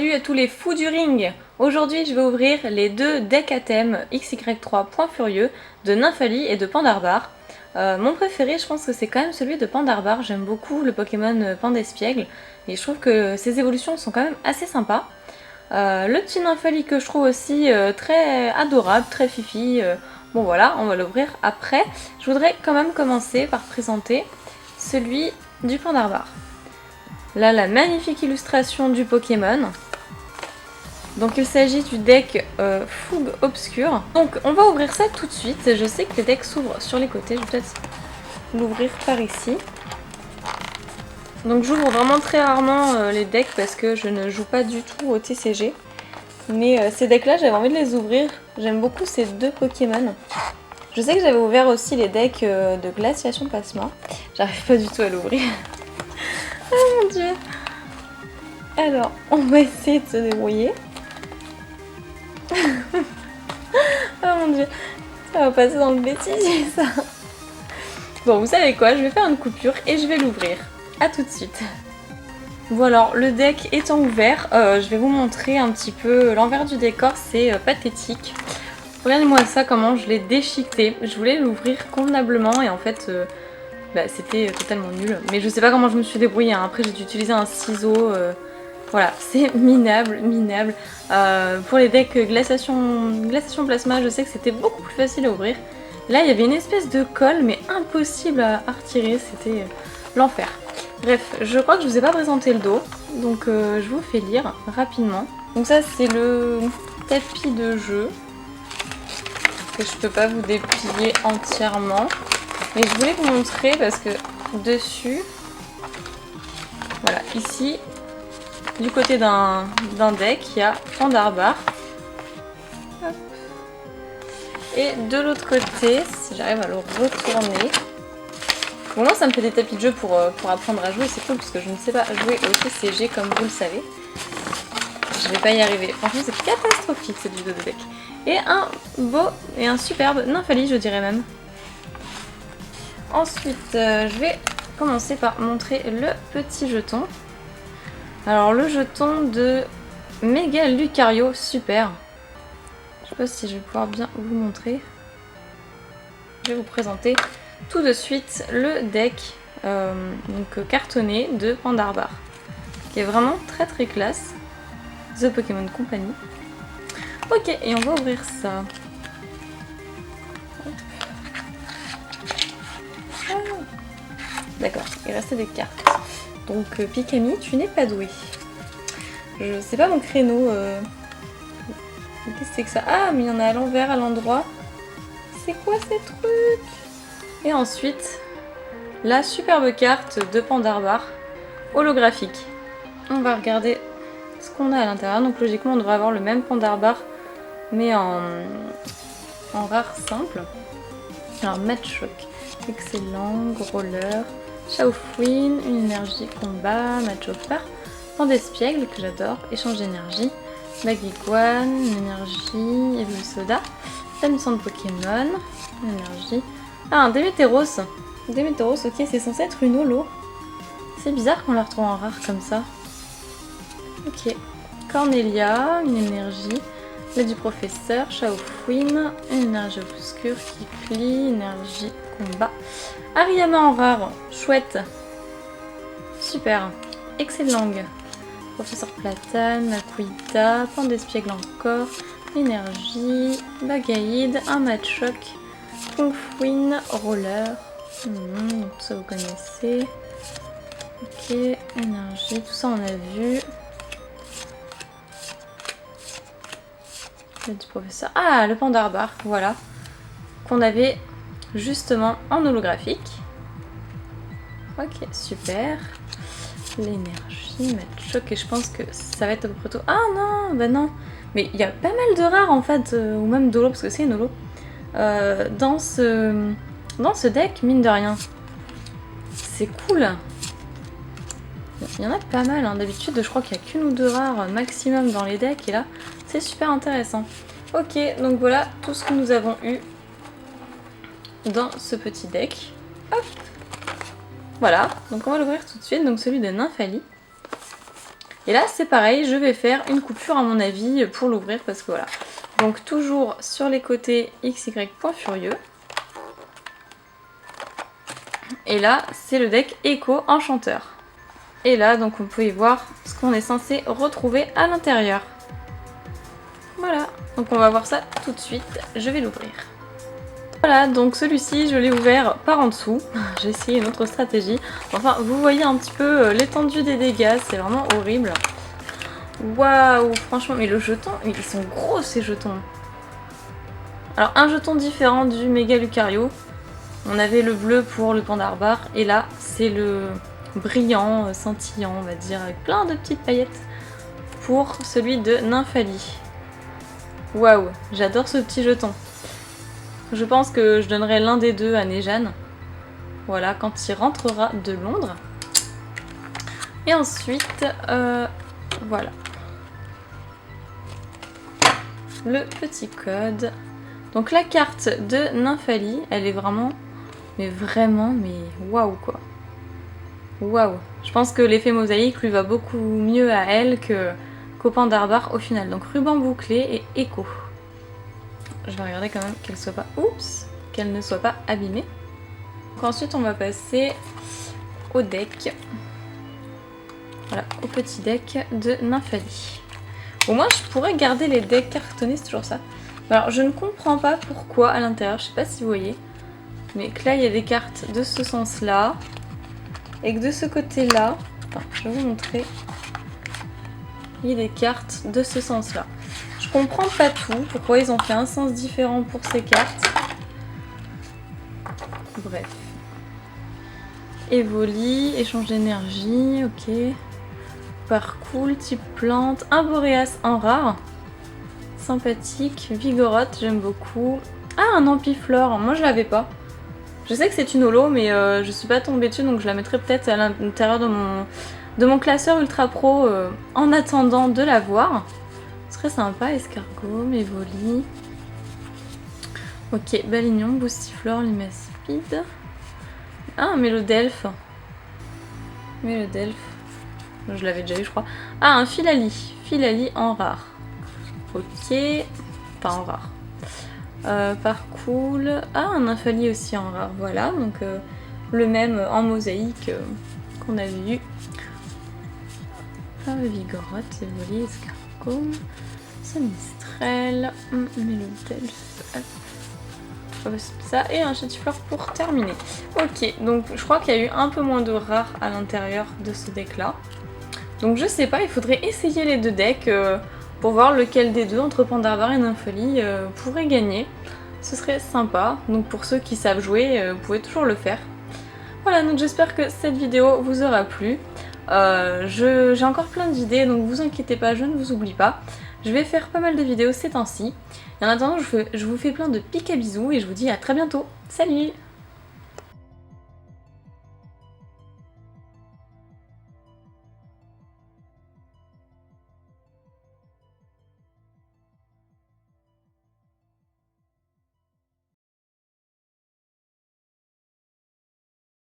Salut à tous les fous du ring. Aujourd'hui je vais ouvrir les deux decks à thème XY3 Point Furieux de Nymphalie et de Pandarbar. Mon préféré je pense que c'est quand même celui de Pandarbar, j'aime beaucoup le Pokémon Pandespiègle et je trouve que ses évolutions sont quand même assez sympas. Le petit Nymphalie que je trouve aussi très adorable, très fifi, bon voilà, on va l'ouvrir après. Je voudrais quand même commencer par présenter celui du Pandarbar. Là, la magnifique illustration du Pokémon. Donc il s'agit du deck Fougue Obscure. Donc on va ouvrir ça tout de suite. Je sais que les decks s'ouvrent sur les côtés. Je vais peut-être l'ouvrir par ici. Donc j'ouvre vraiment très rarement les decks parce que je ne joue pas du tout au TCG. Mais ces decks-là, j'avais envie de les ouvrir. J'aime beaucoup ces deux Pokémon. Je sais que j'avais ouvert aussi les decks de Glaciation Plasma. J'arrive pas du tout à l'ouvrir. Oh mon dieu. Alors, on va essayer de se débrouiller. Oh mon dieu. Ça va passer dans le bêtisier ça. Bon, vous savez quoi, je vais faire une coupure et je vais l'ouvrir. A tout de suite. Bon alors, le deck étant ouvert, je vais vous montrer un petit peu l'envers du décor, c'est pathétique. Regardez-moi ça, comment je l'ai déchiqueté. Je voulais l'ouvrir convenablement et en fait... c'était totalement nul, mais je sais pas comment je me suis débrouillée, hein. Après j'ai dû utiliser un ciseau, voilà, c'est minable. Pour les decks glaciation plasma, je sais que c'était beaucoup plus facile à ouvrir. Là il y avait une espèce de colle, mais impossible à retirer, c'était l'enfer. Bref, je crois que je vous ai pas présenté le dos, donc je vous fais lire rapidement. Donc ça c'est le tapis de jeu, que je peux pas vous déplier entièrement. Mais je voulais vous montrer parce que dessus, voilà, ici, du côté d'un deck, il y a Pandarbar. Hop. Et de l'autre côté, si j'arrive à le retourner, bon, moi ça me fait des tapis de jeu pour apprendre à jouer, c'est cool parce que je ne sais pas jouer au TCG comme vous le savez. Je vais pas y arriver. Franchement c'est catastrophique cette vidéo de deck. Et un beau et un superbe Nymphalie, je dirais même. Ensuite, je vais commencer par montrer le petit jeton. Alors, le jeton de Méga Lucario, super. Je sais pas si je vais pouvoir bien vous montrer. Je vais vous présenter tout de suite le deck donc cartonné de Pandarbar, qui est vraiment très très classe. The Pokémon Company. Ok, et on va ouvrir ça. D'accord, il restait des cartes. Donc Pikami, tu n'es pas doué. Je sais pas mon créneau. Qu'est-ce que c'est que ça? Ah, mais il y en a à l'envers, à l'endroit. C'est quoi ces trucs? Et ensuite, la superbe carte de Pandarbar, holographique. On va regarder ce qu'on a à l'intérieur. Donc logiquement, on devrait avoir le même Pandarbar, mais en rare simple. Alors, Matchrock, excellent, Growler. Chaoufouine, une énergie combat, Machopar, Pandespiègle que j'adore, échange d'énergie, Bagiguan, une énergie, Evolusoda, Damson de Pokémon, une énergie. Ah, un Démétéros. Démétéros, ok, c'est censé être une holo. C'est bizarre qu'on la retrouve en rare comme ça. Ok. Cornelia, une énergie. L'aide du professeur, Chaoufouine, une énergie obscure, Kikli, énergie combat. Hariyama en rare, chouette. Super. Excellent. Professeur Platane, Makuita, Pandespiègle encore, énergie, Bagaïd, un Matchrock, Kungfuin, Roller. Donc tout ça vous connaissez. Ok, énergie, tout ça on a vu. Du professeur. Ah, le Pandarbar, voilà. Qu'on avait justement en holographique. Ok, super. L'énergie, Matchrock, et je pense que ça va être à peu près tout. Ah non, bah non. Mais il y a pas mal de rares en fait, ou même d'holo, parce que c'est une holo. Dans ce deck, mine de rien. C'est cool. Il y en a pas mal, hein. D'habitude je crois qu'il n'y a qu'une ou deux rares maximum dans les decks, et là c'est super intéressant. Ok, donc voilà tout ce que nous avons eu dans ce petit deck. Hop. Voilà, donc on va l'ouvrir tout de suite, donc celui de Nymphalie. Et là c'est pareil, je vais faire une coupure à mon avis pour l'ouvrir parce que voilà. Donc toujours sur les côtés XY Point Furieux. Et là c'est le deck Echo Enchanteur. Et là donc on peut y voir ce qu'on est censé retrouver à l'intérieur. Voilà, donc on va voir ça tout de suite, je vais l'ouvrir. Voilà, donc celui-ci je l'ai ouvert par en dessous, j'ai essayé une autre stratégie. Enfin vous voyez un petit peu l'étendue des dégâts, c'est vraiment horrible. Waouh, franchement, mais le jeton, ils sont gros ces jetons. Alors un jeton différent du méga Lucario, on avait le bleu pour le Pandarbar et là c'est le brillant, scintillant on va dire, avec plein de petites paillettes pour celui de Nymphalie. Waouh, j'adore ce petit jeton. Je pense que je donnerai l'un des deux à Nejane. Voilà, quand il rentrera de Londres. Et ensuite, voilà. Le petit code. Donc la carte de Nymphalie, elle est vraiment, mais waouh quoi. Waouh. Je pense que l'effet mosaïque lui va beaucoup mieux à elle qu'au Pandarbar au final. Donc ruban bouclé et écho. Je vais regarder quand même qu'elle soit pas... Oups, qu'elle ne soit pas abîmée. Donc ensuite on va passer au deck. Voilà, au petit deck de Nymphalie. Au moins je pourrais garder les decks cartonnés, c'est toujours ça. Alors je ne comprends pas pourquoi à l'intérieur, je sais pas si vous voyez, mais que là il y a des cartes de ce sens là, et que de ce côté là, enfin, je vais vous montrer, il y a des cartes de ce sens là. Je comprends pas tout, pourquoi ils ont fait un sens différent pour ces cartes. Bref. Evoli, échange d'énergie, ok. Parcours, type plante, un Boréas en rare. Sympathique, Vigoroth, j'aime beaucoup. Ah, un Ampiflore, moi je l'avais pas. Je sais que c'est une holo, mais je suis pas tombée dessus, donc je la mettrai peut-être à l'intérieur de mon classeur Ultra Pro en attendant de la voir. Ce serait sympa, escargot, Mévoli. Ok, Balignon, Boostiflore, Limaspide. Ah, un Mélodelphe. Mélodelphe. Je l'avais déjà eu, je crois. Ah, un Filali. Filali en rare. Ok. Enfin, en rare. Parcours. Ah, un Nymphalie aussi en rare. Voilà, donc le même en mosaïque qu'on avait eu. Vigoroth, Évoli, escargot. Sinistrel, Mélodelphe, ça et un Chatiflore pour terminer. Ok, donc je crois qu'il y a eu un peu moins de rares à l'intérieur de ce deck là. Donc je sais pas, il faudrait essayer les deux decks pour voir lequel des deux entre Pandarbar et Nymphalie pourrait gagner. Ce serait sympa, donc pour ceux qui savent jouer, vous pouvez toujours le faire. Voilà, donc j'espère que cette vidéo vous aura plu. J'ai encore plein d'idées, donc vous inquiétez pas, je ne vous oublie pas. Je vais faire pas mal de vidéos ces temps-ci. Et en attendant, je vous fais plein de pics à bisous et je vous dis à très bientôt. Salut!